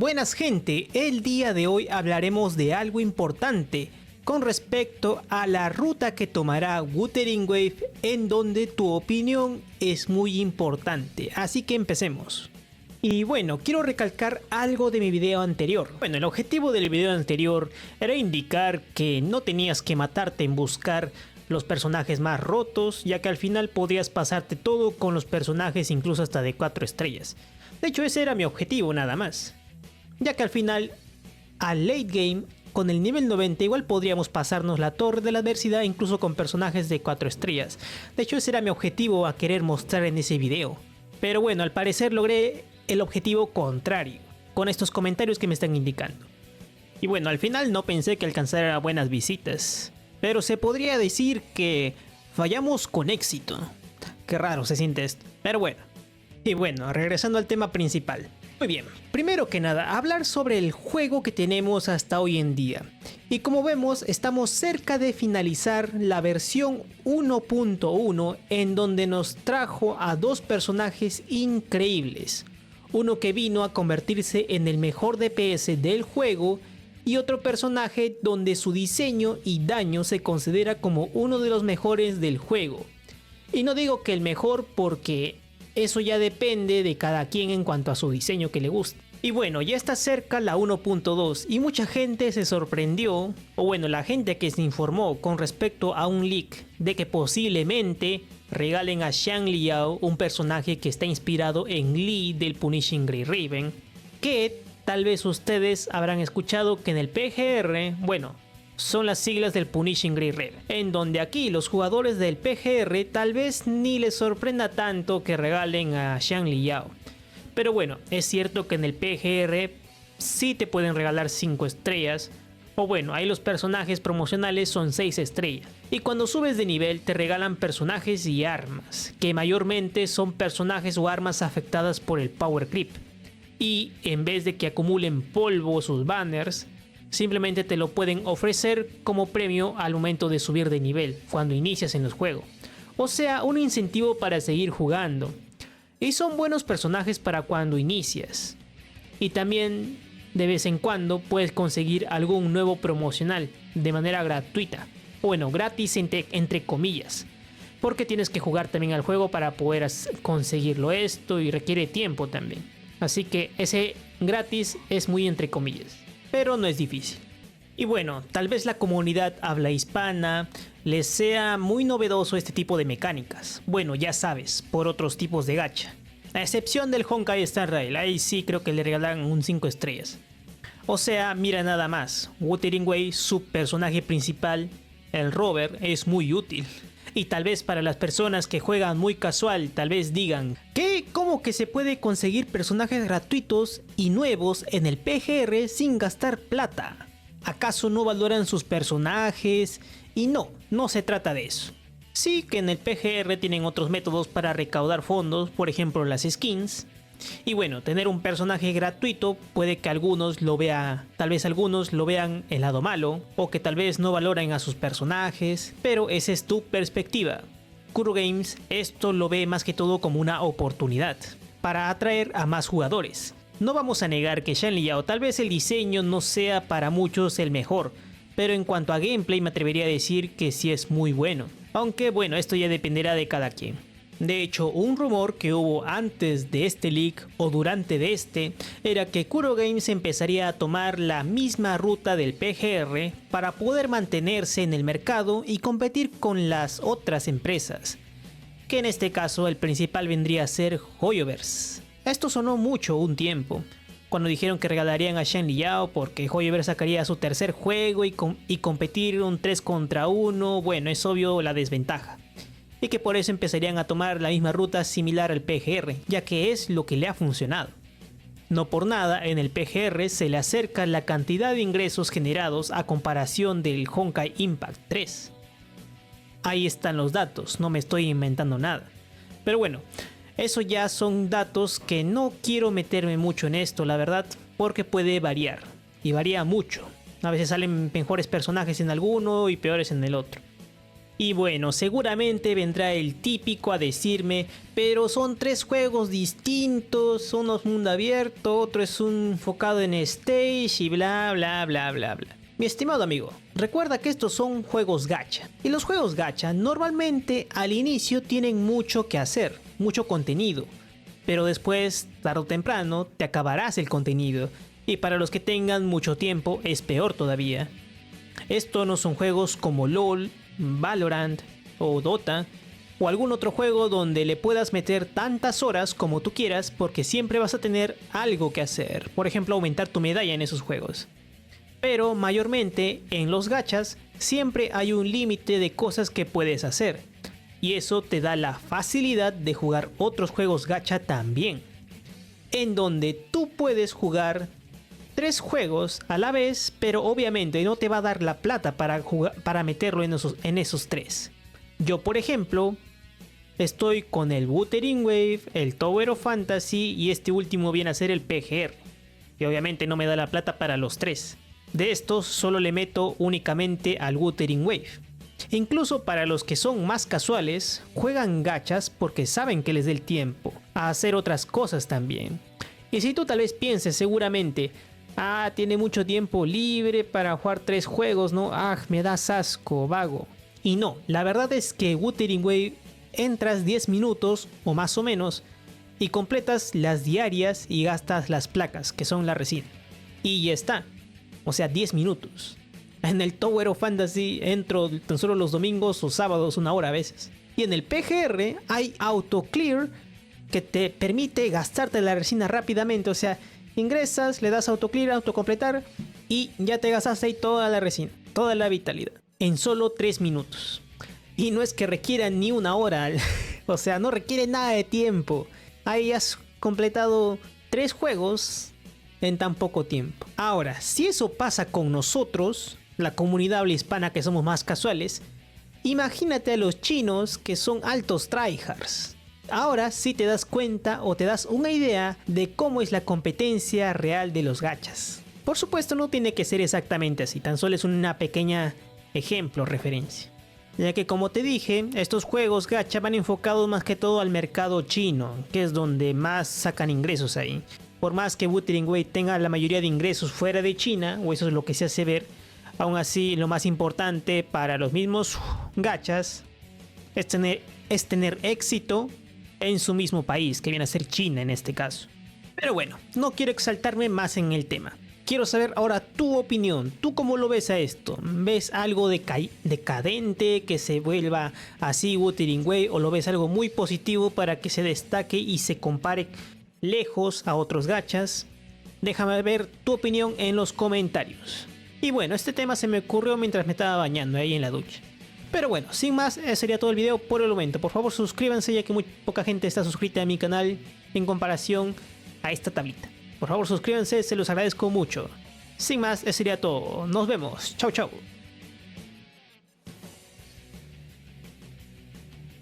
Buenas gente, el día de hoy hablaremos de algo importante con respecto a la ruta que tomará Wuthering Wave, en donde tu opinión es muy importante, así que empecemos. Y bueno, quiero recalcar algo de mi video anterior. Bueno, el objetivo del video anterior era indicar que no tenías que matarte en buscar los personajes más rotos, ya que al final podías pasarte todo con los personajes incluso hasta de 4 estrellas. De hecho, ese era mi objetivo nada más, ya que al final, al late game, con el nivel 90 igual podríamos pasarnos la torre de la adversidad incluso con personajes de 4 estrellas. De hecho, ese era mi objetivo a querer mostrar en ese video. Pero bueno, al parecer logré el objetivo contrario, con estos comentarios que me están indicando. Y bueno, al final no pensé que alcanzara buenas visitas, pero se podría decir que fallamos con éxito. Qué raro se siente esto, pero bueno. Y bueno, regresando al tema principal. Muy bien, primero que nada, hablar sobre el juego que tenemos hasta hoy en día. Y como vemos, estamos cerca de finalizar la versión 1.1, en donde nos trajo a dos personajes increíbles. Uno que vino a convertirse en el mejor DPS del juego, y otro personaje donde su diseño y daño se considera como uno de los mejores del juego. Y no digo que el mejor porque eso ya depende de cada quien en cuanto a su diseño que le gusta. Y bueno, ya está cerca la 1.2 y mucha gente se sorprendió, o bueno, la gente que se informó con respecto a un leak de que posiblemente regalen a Xiang Liao, un personaje que está inspirado en Lee del Punishing Gray Raven, que tal vez ustedes habrán escuchado que en el PGR, bueno, son las siglas del Punishing Gray Raven, en donde aquí los jugadores del PGR tal vez ni les sorprenda tanto que regalen a Xiang Liao. Pero bueno, es cierto que en el PGR sí te pueden regalar 5 estrellas, o bueno, ahí los personajes promocionales son 6 estrellas. Y cuando subes de nivel te regalan personajes y armas, que mayormente son personajes o armas afectadas por el Power Creep. Y en vez de que acumulen polvo sus banners, simplemente te lo pueden ofrecer como premio al momento de subir de nivel, cuando inicias en el juego. O sea, un incentivo para seguir jugando. Y son buenos personajes para cuando inicias. Y también de vez en cuando puedes conseguir algún nuevo promocional de manera gratuita. Bueno, gratis entre comillas. Porque tienes que jugar también al juego para poder conseguirlo esto y requiere tiempo también. Así que ese gratis es muy entre comillas, pero no es difícil. Y bueno, tal vez la comunidad habla hispana les sea muy novedoso este tipo de mecánicas. Bueno, ya sabes, por otros tipos de gacha. A excepción del Honkai Star Rail, ahí sí creo que le regalan un 5 estrellas. O sea, mira nada más, Wuthering Wave, su personaje principal, el rover, es muy útil. Y tal vez para las personas que juegan muy casual, tal vez digan, ¿qué? ¿Cómo que se puede conseguir personajes gratuitos y nuevos en el PGR sin gastar plata? ¿Acaso no valoran sus personajes? Y no, no se trata de eso. Sí que en el PGR tienen otros métodos para recaudar fondos, por ejemplo las skins. Y bueno, tener un personaje gratuito puede que algunos lo vean, tal vez algunos lo vean el lado malo, o que tal vez no valoren a sus personajes, pero esa es tu perspectiva. Kuro Games esto lo ve más que todo como una oportunidad para atraer a más jugadores. No vamos a negar que Xiang Liao tal vez el diseño no sea para muchos el mejor, pero en cuanto a gameplay me atrevería a decir que sí es muy bueno. Aunque bueno, esto ya dependerá de cada quien. De hecho, un rumor que hubo antes de este leak o durante de este era que Kuro Games empezaría a tomar la misma ruta del PGR para poder mantenerse en el mercado y competir con las otras empresas, que en este caso el principal vendría a ser Hoyoverse. Esto sonó mucho un tiempo, cuando dijeron que regalarían a Xiang Liao porque Hoyoverse sacaría su tercer juego y competir un 3 contra 1, bueno, es obvio la desventaja. Y que por eso empezarían a tomar la misma ruta similar al PGR, ya que es lo que le ha funcionado. No por nada, en el PGR se le acerca la cantidad de ingresos generados a comparación del Honkai Impact 3. Ahí están los datos, no me estoy inventando nada. Pero bueno, eso ya son datos que no quiero meterme mucho en esto, la verdad, porque puede variar, y varía mucho. A veces salen mejores personajes en alguno y peores en el otro. Y bueno, seguramente vendrá el típico a decirme, pero son 3 juegos distintos, uno es mundo abierto, otro es un enfocado en stage y bla bla bla bla bla. Mi estimado amigo, recuerda que estos son juegos gacha. Y los juegos gacha normalmente al inicio tienen mucho que hacer, mucho contenido. Pero después, tarde o temprano, te acabarás el contenido. Y para los que tengan mucho tiempo es peor todavía. Estos no son juegos como LOL, Valorant o Dota o algún otro juego donde le puedas meter tantas horas como tú quieras, porque siempre vas a tener algo que hacer. Por ejemplo, aumentar tu medalla en esos juegos. Pero mayormente en los gachas siempre hay un límite de cosas que puedes hacer. Y eso te da la facilidad de jugar otros juegos gacha también. En donde tú puedes jugar 3 juegos a la vez, pero obviamente no te va a dar la plata para meterlo en esos 3. Yo, por ejemplo, estoy con el Wuthering Wave, el Tower of Fantasy y este último viene a ser el PGR. Y obviamente no me da la plata para los 3. De estos solo le meto únicamente al Wuthering Wave. Incluso para los que son más casuales, juegan gachas porque saben que les dé el tiempo a hacer otras cosas también. Y si tú tal vez pienses seguramente, tiene mucho tiempo libre para jugar 3 juegos, ¿no? Me das asco, vago. Y no, la verdad es que Wuthering Wave entras 10 minutos o más o menos y completas las diarias y gastas las placas, que son la resina. Y ya está. O sea, 10 minutos. En el Tower of Fantasy entro tan solo los domingos o sábados 1 hora a veces. Y en el PGR hay auto clear que te permite gastarte la resina rápidamente, o sea, ingresas, le das autoclear, autocompletar y ya te gastaste ahí toda la resina, toda la vitalidad, en solo 3 minutos. Y no es que requiera ni 1 hora, o sea, no requiere nada de tiempo. Ahí has completado 3 juegos en tan poco tiempo. Ahora, si eso pasa con nosotros, la comunidad habla hispana que somos más casuales, imagínate a los chinos que son altos tryhards. Ahora sí te das cuenta o te das una idea de cómo es la competencia real de los gachas. Por supuesto no tiene que ser exactamente así, tan solo es una pequeña ejemplo, referencia. Ya que como te dije, estos juegos gacha van enfocados más que todo al mercado chino, que es donde más sacan ingresos ahí. Por más que Wuthering Wave tenga la mayoría de ingresos fuera de China, o eso es lo que se hace ver, aún así lo más importante para los mismos gachas es tener éxito en su mismo país, que viene a ser China en este caso. Pero bueno, no quiero exaltarme más en el tema. Quiero saber ahora tu opinión. ¿Tú cómo lo ves a esto? ¿Ves algo decadente que se vuelva así Wuthering Wave? ¿O lo ves algo muy positivo para que se destaque y se compare lejos a otros gachas? Déjame ver tu opinión en los comentarios. Y bueno, este tema se me ocurrió mientras me estaba bañando ahí en la ducha. Pero bueno, sin más, ese sería todo el video por el momento. Por favor suscríbanse, ya que muy poca gente está suscrita a mi canal en comparación a esta tablita. Por favor suscríbanse, se los agradezco mucho. Sin más, ese sería todo. Nos vemos. Chau chau.